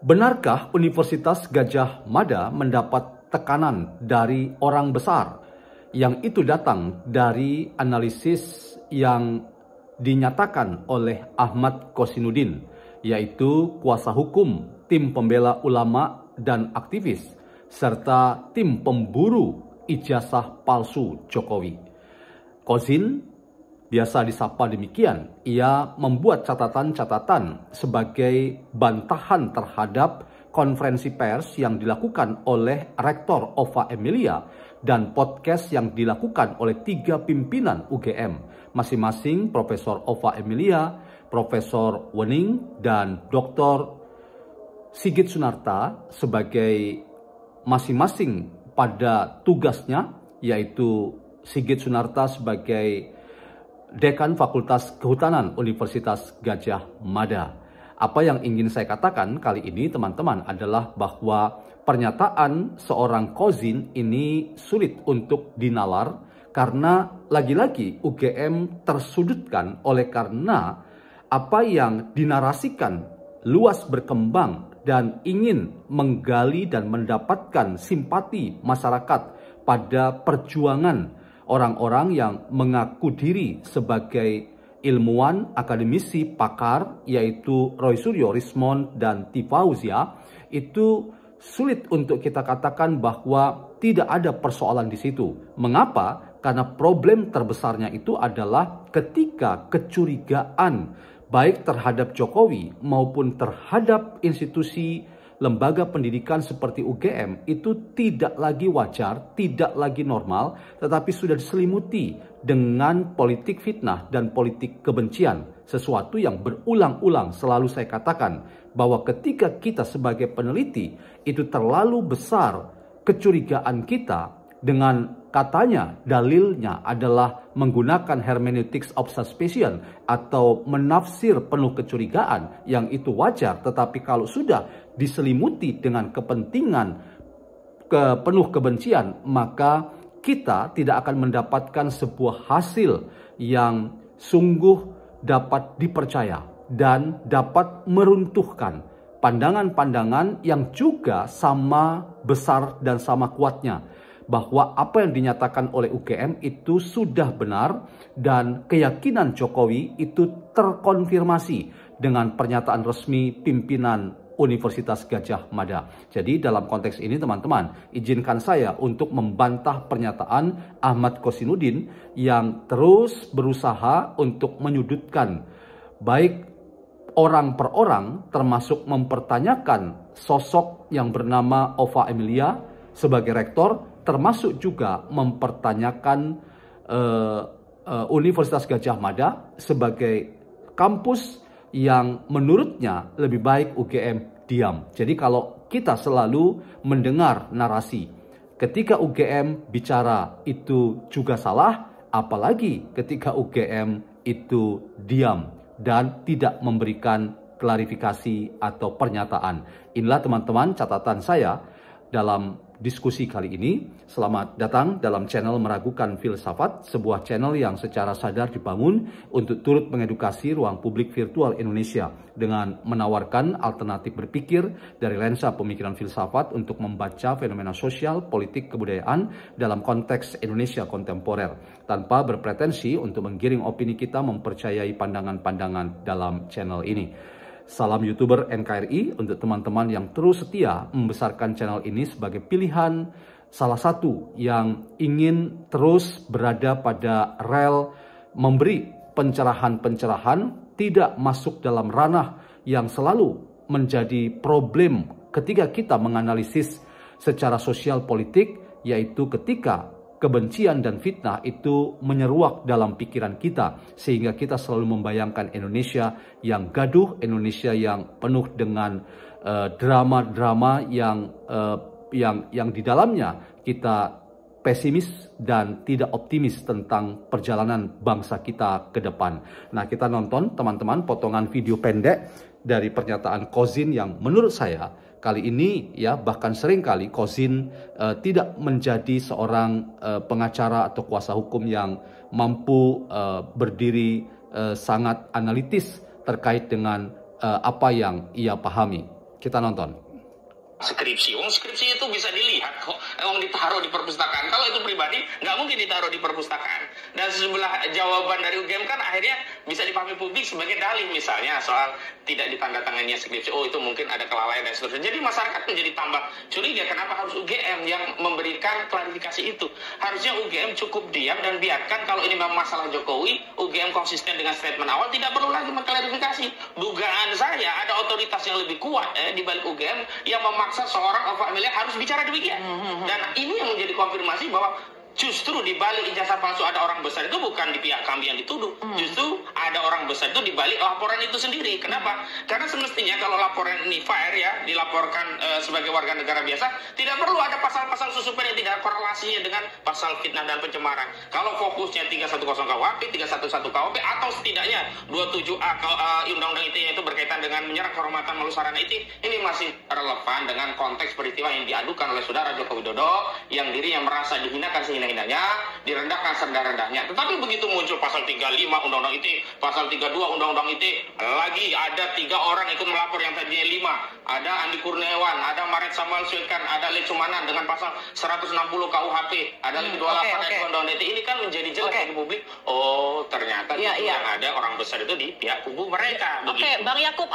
Benarkah Universitas Gadjah Mada mendapat tekanan dari orang besar? Yang itu datang dari analisis yang dinyatakan oleh Ahmad Kosinudin, yaitu kuasa hukum, tim pembela ulama dan aktivis, serta tim pemburu ijazah palsu Jokowi. Kozin, biasa disapa demikian, ia membuat catatan-catatan sebagai bantahan terhadap konferensi pers yang dilakukan oleh Rektor Ova Emilia dan podcast yang dilakukan oleh 3 pimpinan UGM, masing-masing Profesor Ova Emilia, Profesor Wening, dan Dr. Sigit Sunarta sebagai masing-masing pada tugasnya, yaitu Sigit Sunarta sebagai Dekan Fakultas Kehutanan Universitas Gadjah Mada. Apa yang ingin saya katakan kali ini teman-teman adalah bahwa pernyataan seorang Kozin ini sulit untuk dinalar karena lagi-lagi UGM tersudutkan oleh karena apa yang dinarasikan luas berkembang dan ingin menggali dan mendapatkan simpati masyarakat pada perjuangan orang-orang yang mengaku diri sebagai ilmuwan, akademisi, pakar, yaitu Roy Suryo, Rismond, dan Tifauzia, itu sulit untuk kita katakan bahwa tidak ada persoalan di situ. Mengapa? Karena problem terbesarnya itu adalah ketika kecurigaan baik terhadap Jokowi maupun terhadap institusi lembaga pendidikan seperti UGM itu tidak lagi wajar, tidak lagi normal, tetapi sudah diselimuti dengan politik fitnah dan politik kebencian. Sesuatu yang berulang-ulang selalu saya katakan bahwa ketika kita sebagai peneliti itu terlalu besar kecurigaan kita dengan katanya dalilnya adalah menggunakan hermeneutics of suspicion atau menafsir penuh kecurigaan, yang itu wajar, tetapi kalau sudah diselimuti dengan kepentingan penuh kebencian, maka kita tidak akan mendapatkan sebuah hasil yang sungguh dapat dipercaya dan dapat meruntuhkan pandangan-pandangan yang juga sama besar dan sama kuatnya, bahwa apa yang dinyatakan oleh UGM itu sudah benar dan keyakinan Jokowi itu terkonfirmasi dengan pernyataan resmi pimpinan Universitas Gadjah Mada. Jadi dalam konteks ini teman-teman, izinkan saya untuk membantah pernyataan Ahmad Kosinudin yang terus berusaha untuk menyudutkan baik orang per orang, termasuk mempertanyakan sosok yang bernama Ova Emilia sebagai rektor, termasuk juga mempertanyakan Universitas Gadjah Mada sebagai kampus yang menurutnya lebih baik UGM diam. Jadi kalau kita selalu mendengar narasi ketika UGM bicara itu juga salah, apalagi ketika UGM itu diam dan tidak memberikan klarifikasi atau pernyataan. Inilah teman-teman catatan saya dalam diskusi kali ini. Selamat datang dalam channel Meragukan Filsafat, sebuah channel yang secara sadar dibangun untuk turut mengedukasi ruang publik virtual Indonesia dengan menawarkan alternatif berpikir dari lensa pemikiran filsafat untuk membaca fenomena sosial, politik, kebudayaan dalam konteks Indonesia kontemporer, tanpa berpretensi untuk menggiring opini kita mempercayai pandangan-pandangan dalam channel ini. Salam YouTuber NKRI untuk teman-teman yang terus setia membesarkan channel ini sebagai pilihan salah satu yang ingin terus berada pada rel memberi pencerahan-pencerahan, tidak masuk dalam ranah yang selalu menjadi problem ketika kita menganalisis secara sosial politik, yaitu ketika kebencian dan fitnah itu menyeruak dalam pikiran kita, sehingga kita selalu membayangkan Indonesia yang gaduh, Indonesia yang penuh dengan drama-drama yang di dalamnya kita pesimis dan tidak optimis tentang perjalanan bangsa kita ke depan. Nah, kita nonton teman-teman potongan video pendek dari pernyataan Kozin yang menurut saya kali ini ya bahkan seringkali Kozin tidak menjadi seorang pengacara atau kuasa hukum yang mampu berdiri sangat analitis terkait dengan apa yang ia pahami. Kita nonton. Skripsi itu bisa dilihat kok, ditaruh di perpustakaan. Kalau itu pribadi nggak mungkin ditaruh di perpustakaan. Dan sebelah jawaban dari UGM kan akhirnya bisa dipahami publik sebagai dalih, misalnya soal tidak ditandatangannya skripsi, itu mungkin ada kelalaian dan seterusnya. Jadi masyarakat menjadi tambah curiga, kenapa harus UGM yang memberikan klarifikasi itu. Harusnya UGM cukup diam dan biarkan kalau ini memang masalah Jokowi, UGM konsisten dengan statement awal, tidak perlu lagi mengklarifikasi. Dugaan saya ada otoritas yang lebih kuat di balik UGM yang memaksa seorang Ova Amelia harus bicara demikian. Dan ini yang menjadi konfirmasi bahwa justru di balik ijazah palsu ada orang besar itu bukan di pihak kami yang dituduh. Justru ada orang besar itu di balik laporan itu sendiri. Kenapa? Karena semestinya kalau laporan ini fair ya, dilaporkan sebagai warga negara biasa, tidak perlu ada pasal-pasal susupen yang tidak korelasinya dengan pasal fitnah dan pencemaran. Kalau fokusnya 310 KUHP, 311 KUHP, atau setidaknya 27A Undang-Undang ITE itu berkaitan dengan menyerang kehormatan malu sarana ITE, ini masih relevan dengan konteks peristiwa yang diadukan oleh saudara Joko Widodo yang dirinya merasa dihinakan sehina-hinanya, direndahkan serendah-rendahnya. Tetapi begitu muncul pasal 35 Undang-Undang ITE, pasal 32 Undang-Undang ITE, lagi ada 3 orang ikut melapor yang tadinya 5. Ada Andi Kurniawan, ada Maret Samuel Sulkan, ada Lecumanan dengan pasal 160 KUHP, ada lagi 28 Undang-Undang ITE. Ini kan menjadi jelas bagi publik, ternyata yang ada orang besar itu di pihak kubu mereka. Bang Yakub.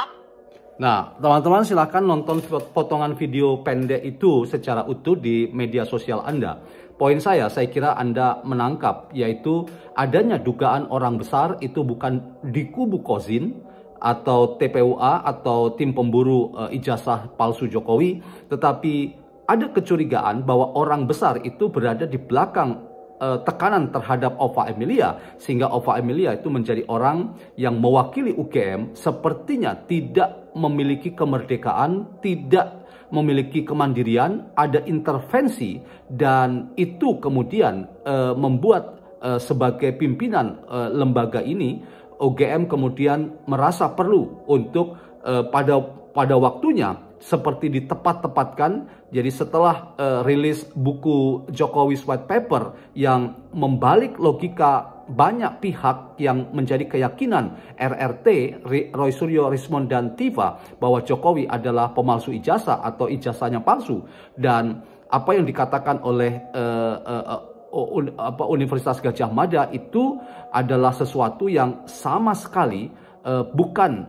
Nah, teman-teman silahkan nonton potongan video pendek itu secara utuh di media sosial Anda. Poin saya kira Anda menangkap, yaitu adanya dugaan orang besar itu bukan di kubu Kozin atau TPUA atau tim pemburu ijazah palsu Jokowi, tetapi ada kecurigaan bahwa orang besar itu berada di belakang tekanan terhadap Ova Amelia, sehingga Ova Amelia itu menjadi orang yang mewakili UGM sepertinya tidak memiliki kemerdekaan, tidak memiliki kemandirian, ada intervensi, dan itu kemudian membuat sebagai pimpinan lembaga ini, UGM kemudian merasa perlu untuk pada waktunya seperti ditepat-tepatkan. Jadi setelah rilis buku Jokowi's White Paper yang membalik logika banyak pihak yang menjadi keyakinan RRT, Roy Suryo, Rismond, dan Tiva, bahwa Jokowi adalah pemalsu ijazah atau ijazahnya palsu, dan apa yang dikatakan oleh Universitas Gadjah Mada itu adalah sesuatu yang sama sekali bukan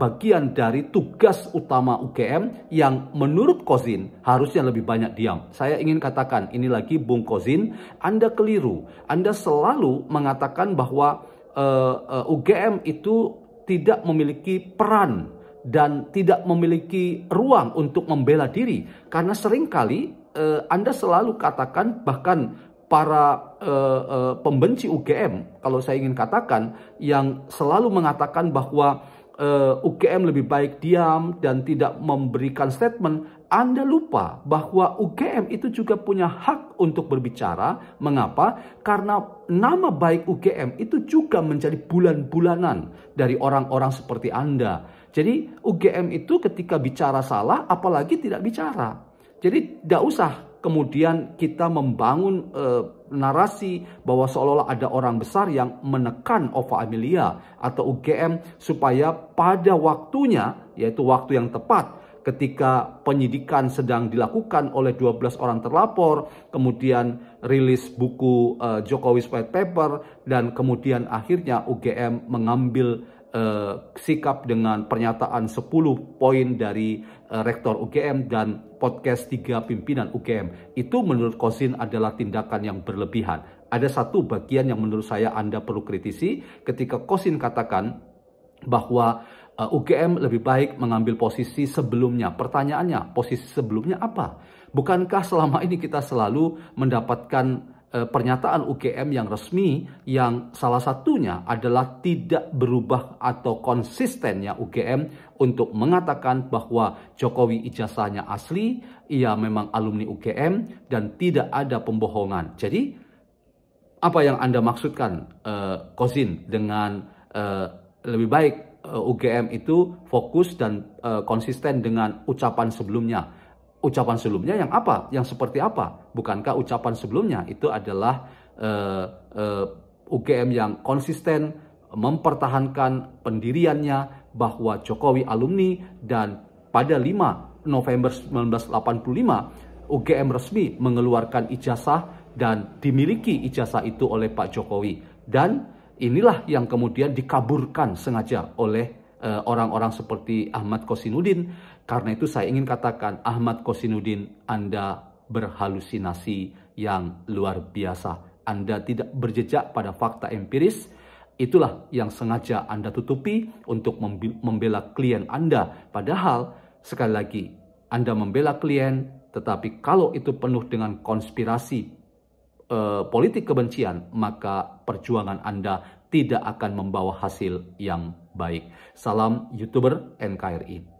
bagian dari tugas utama UGM yang menurut Kozin harusnya lebih banyak diam. Saya ingin katakan, ini lagi Bung Kozin, Anda keliru. Anda selalu mengatakan bahwa UGM itu tidak memiliki peran dan tidak memiliki ruang untuk membela diri. Karena seringkali Anda selalu katakan, bahkan para pembenci UGM, kalau saya ingin katakan, yang selalu mengatakan bahwa UGM lebih baik diam dan tidak memberikan statement, Anda lupa bahwa UGM itu juga punya hak untuk berbicara. Mengapa? Karena nama baik UGM itu juga menjadi bulan-bulanan dari orang-orang seperti Anda. Jadi UGM itu ketika bicara salah, apalagi tidak bicara. Jadi tidak usah kemudian kita membangun narasi bahwa seolah-olah ada orang besar yang menekan Ova Amelia atau UGM supaya pada waktunya, yaitu waktu yang tepat, ketika penyidikan sedang dilakukan oleh 12 orang terlapor, kemudian rilis buku Jokowi's White Paper, dan kemudian akhirnya UGM mengambil sikap dengan pernyataan 10 poin dari Rektor UGM dan podcast 3 pimpinan UGM. Itu menurut Kozin adalah tindakan yang berlebihan. Ada satu bagian yang menurut saya Anda perlu kritisi ketika Kozin katakan bahwa UGM lebih baik mengambil posisi sebelumnya. Pertanyaannya, posisi sebelumnya apa? Bukankah selama ini kita selalu mendapatkan pernyataan UGM yang resmi yang salah satunya adalah tidak berubah atau konsistennya UGM untuk mengatakan bahwa Jokowi ijazahnya asli, ia memang alumni UGM dan tidak ada pembohongan. Jadi apa yang Anda maksudkan Kozin dengan lebih baik UGM itu fokus dan konsisten dengan ucapan sebelumnya? Ucapan sebelumnya yang apa? Yang seperti apa? Bukankah ucapan sebelumnya itu adalah UGM yang konsisten mempertahankan pendiriannya bahwa Jokowi alumni dan pada 5 November 1985 UGM resmi mengeluarkan ijazah dan dimiliki ijazah itu oleh Pak Jokowi. Dan inilah yang kemudian dikaburkan sengaja oleh orang-orang seperti Ahmad Kosinudin. Karena itu saya ingin katakan, Ahmad Kosinudin, Anda berhalusinasi yang luar biasa. Anda tidak berjejak pada fakta empiris. Itulah yang sengaja Anda tutupi untuk membela klien Anda. Padahal, sekali lagi, Anda membela klien, tetapi kalau itu penuh dengan konspirasi politik kebencian, maka perjuangan Anda tidak akan membawa hasil yang baik. Salam YouTuber NKRI.